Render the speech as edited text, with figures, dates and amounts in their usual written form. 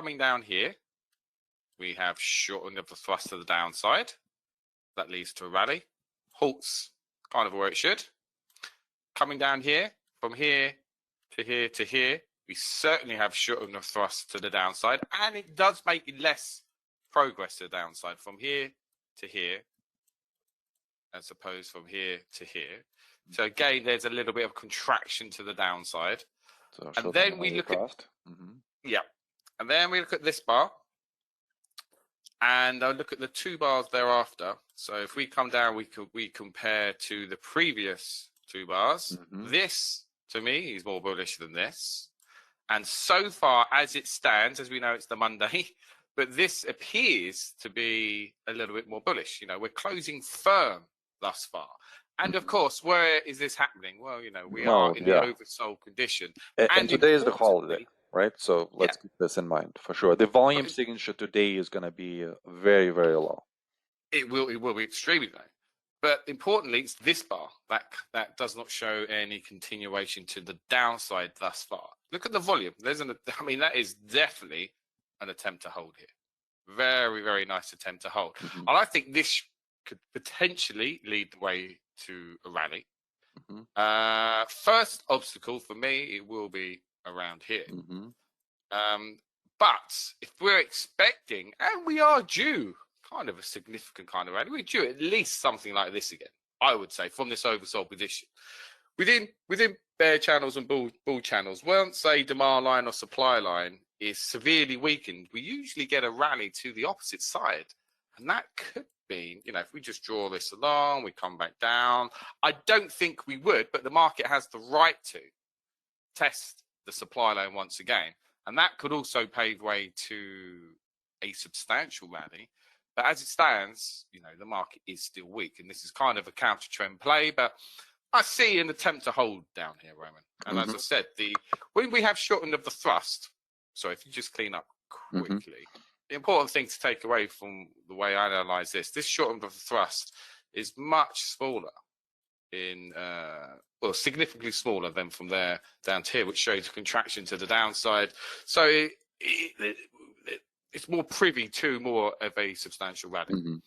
coming down here, we have shortening of the thrust to the downside. That leads to a rally. Halts kind of where it should. Coming down here, from here to here to here, we certainly have shortening of thrust to the downside, and it does make less progress to the downside from here to here, as opposed from here to here. So again, there's a little bit of contraction to the downside. So and then we look at and then we look at this bar, and I'll look at the 2 bars thereafter. So if we come down, we compare to the previous 2 bars. This, to me, is more bullish than this. And so far, as it stands, as we know, it's the Monday, but this appears to be a little bit more bullish. You know, we're closing firm thus far. And of course, where is this happening? Well, you know, we are in the oversold condition. And today is the holiday, right? So let's keep this in mind for sure. The volume signature today is going to be very, very low. It will be extremely low. But importantly, it's this bar that does not show any continuation to the downside thus far. Look at the volume. I mean, that is definitely an attempt to hold here. Very, very nice attempt to hold. And I think this could potentially lead the way to a rally. First obstacle for me, it will be around here. But if we're expecting, and we are due kind of a significant kind of rally, we're due at least something like this again, I would say, from this oversold position. Within bear channels and bull channels, once a demand line or supply line is severely weakened, we usually get a rally to the opposite side. And that could be, you know, if we just draw this along, we come back down. I don't think we would, but the market has the right to test the supply line once again. And that could also pave way to a substantial rally. But as it stands, you know, the market is still weak. And this is kind of a counter trend play, but I see an attempt to hold down here, Roman. And as I said, when we have shortened of the thrust, so if you just clean up quickly, the important thing to take away from the way I analyze this shortened of the thrust is much smaller well, significantly smaller than from there down to here, which shows a contraction to the downside. So it's more privy to more of a substantial rally.